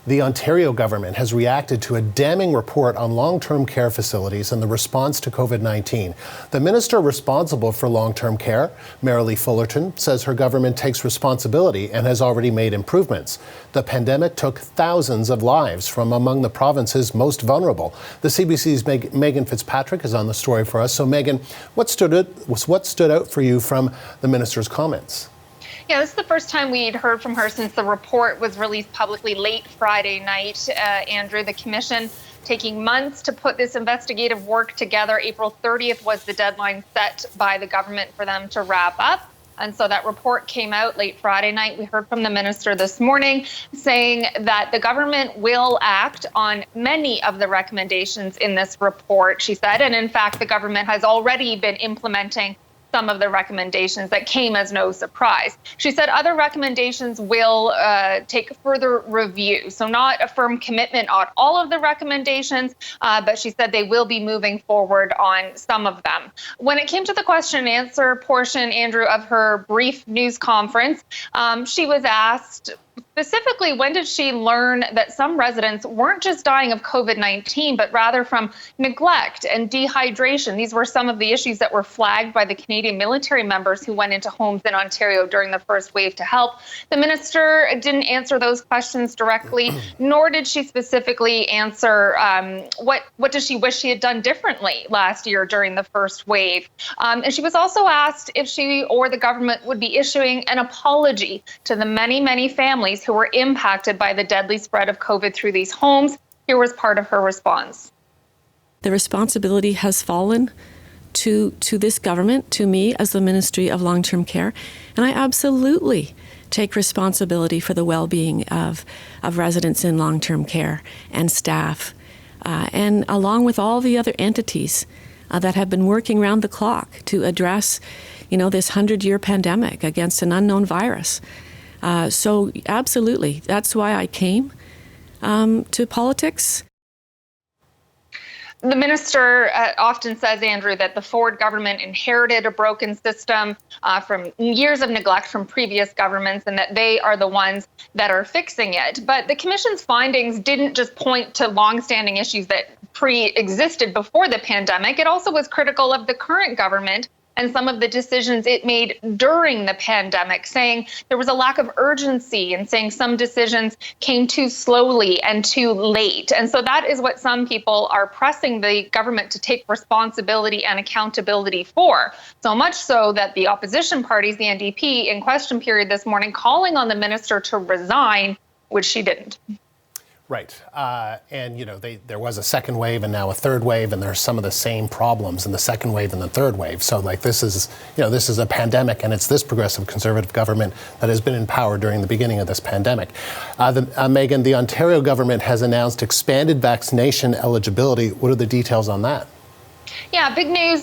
The Ontario government has reacted to a damning report on long-term care facilities and the response to COVID-19. The minister responsible for long-term care, Merrilee Fullerton, says her government takes responsibility and has already made improvements. The pandemic took thousands of lives from among the province's most vulnerable. The CBC's Megan Fitzpatrick is on the story for us. So Megan, what stood out for you from the minister's comments? Yeah, this is the first time we'd heard from her since the report was released publicly late Friday night. Andrew, the commission taking months to put this investigative work together. April 30th was the deadline set by the government for them to wrap up. And so that report came out late Friday night. We heard from the minister this morning saying that the government will act on many of the recommendations in this report, she said. And in fact, the government has already been implementing some of the recommendations that came as no surprise. She said other recommendations will take further review. So not a firm commitment on all of the recommendations, but she said they will be moving forward on some of them. When it came to the question and answer portion, Andrew, of her brief news conference, she was asked specifically, when did she learn that some residents weren't just dying of COVID-19, but rather from neglect and dehydration? These were some of the issues that were flagged by the Canadian military members who went into homes in Ontario during the first wave to help. The minister didn't answer those questions directly, nor did she specifically answer what does she wish she had done differently last year during the first wave. And she was also asked if she or the government would be issuing an apology to the many, many families who were impacted by the deadly spread of COVID through these homes. Here was part of her response. The responsibility has fallen to this government, to me as the Ministry of Long-Term Care, and I absolutely take responsibility for the well-being of residents in long-term care and staff, and along with all the other entities that have been working around the clock to address, this 100-year pandemic against an unknown virus. So absolutely, that's why I came to politics. The minister often says, Andrew, that the Ford government inherited a broken system from years of neglect from previous governments, and that they are the ones that are fixing it. But the commission's findings didn't just point to longstanding issues that pre-existed before the pandemic. It also was critical of the current government and some of the decisions it made during the pandemic, saying there was a lack of urgency and saying some decisions came too slowly and too late. And so that is what some people are pressing the government to take responsibility and accountability for. So much so that the opposition parties, the NDP, in question period this morning, calling on the minister to resign, which she didn't. Right. And, there was a second wave and now a third wave, and there are some of the same problems in the second wave and the third wave. So this is a pandemic, and it's this progressive conservative government that has been in power during the beginning of this pandemic. Megan, the Ontario government has announced expanded vaccination eligibility. What are the details on that? Yeah, big news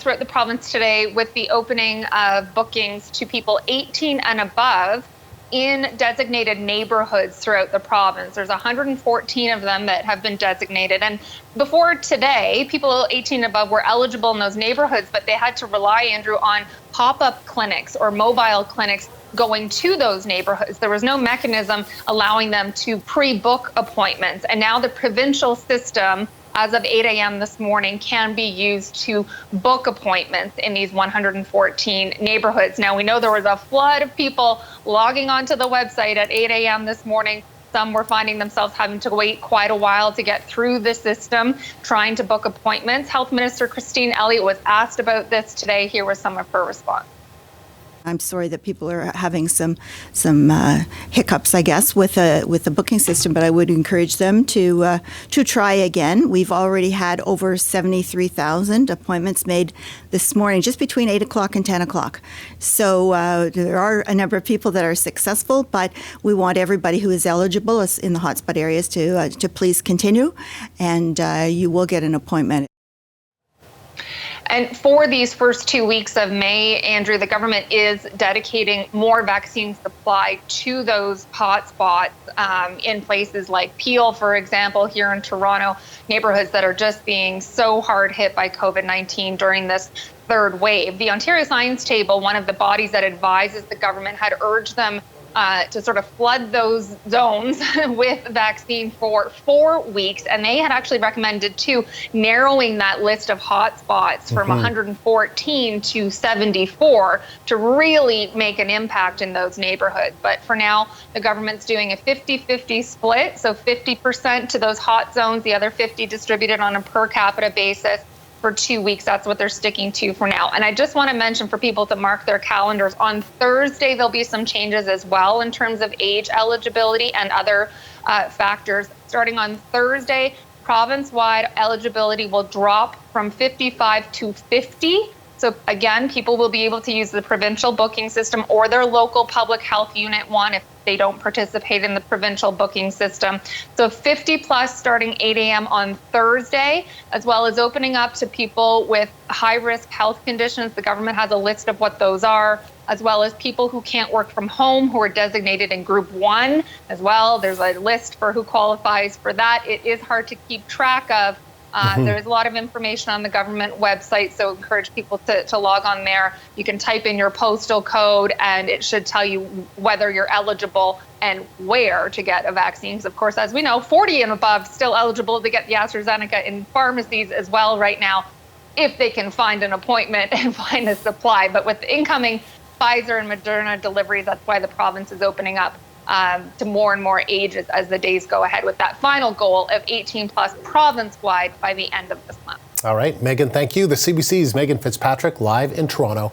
throughout the province today with the opening of bookings to people 18 and above in designated neighborhoods throughout the province. There's 114 of them that have been designated. And before today, people 18 and above were eligible in those neighborhoods, but they had to rely, Andrew, on pop-up clinics or mobile clinics going to those neighborhoods. There was no mechanism allowing them to pre-book appointments. And now the provincial system, as of 8 a.m. this morning, can be used to book appointments in these 114 neighborhoods. Now, we know there was a flood of people logging onto the website at 8 a.m. this morning. Some were finding themselves having to wait quite a while to get through the system, trying to book appointments. Health Minister Christine Elliott was asked about this today. Here was some of her response. I'm sorry that people are having some hiccups, I guess, with the booking system, but I would encourage them to try again. We've already had over 73,000 appointments made this morning, just between 8 o'clock and 10 o'clock. So there are a number of people that are successful, but we want everybody who is eligible in the hotspot areas to please continue, and you will get an appointment. And for these first 2 weeks of May, Andrew, the government is dedicating more vaccine supply to those hotspots in places like Peel, for example, here in Toronto, neighborhoods that are just being so hard hit by COVID-19 during this third wave. The Ontario Science Table, one of the bodies that advises the government, had urged them to sort of flood those zones with vaccine for 4 weeks. And they had actually recommended, too, narrowing that list of hotspots from 114 to 74 to really make an impact in those neighborhoods. But for now, the government's doing a 50-50 split, so 50% to those hot zones, the other 50 distributed on a per capita basis for 2 weeks. That's what they're sticking to for now. And I just want to mention for people to mark their calendars, on Thursday there'll be some changes as well in terms of age eligibility and other factors. Starting on Thursday, province-wide eligibility will drop from 55 to 50. So again, people will be able to use the provincial booking system or their local public health unit one if they don't participate in the provincial booking system. So 50 plus starting 8 a.m. on Thursday, as well as opening up to people with high-risk health conditions. The government has a list of what those are, as well as people who can't work from home who are designated in Group 1 as well. There's a list for who qualifies for that. It is hard to keep track of. There's a lot of information on the government website, so encourage people to log on there. You can type in your postal code and it should tell you whether you're eligible and where to get a vaccine. Because of course, as we know, 40 and above still eligible to get the AstraZeneca in pharmacies as well right now, if they can find an appointment and find a supply. But with the incoming Pfizer and Moderna deliveries, that's why the province is opening up to more and more ages as the days go ahead, with that final goal of 18 plus province-wide by the end of this month. All right, Megan, thank you. The CBC's Megan Fitzpatrick live in Toronto.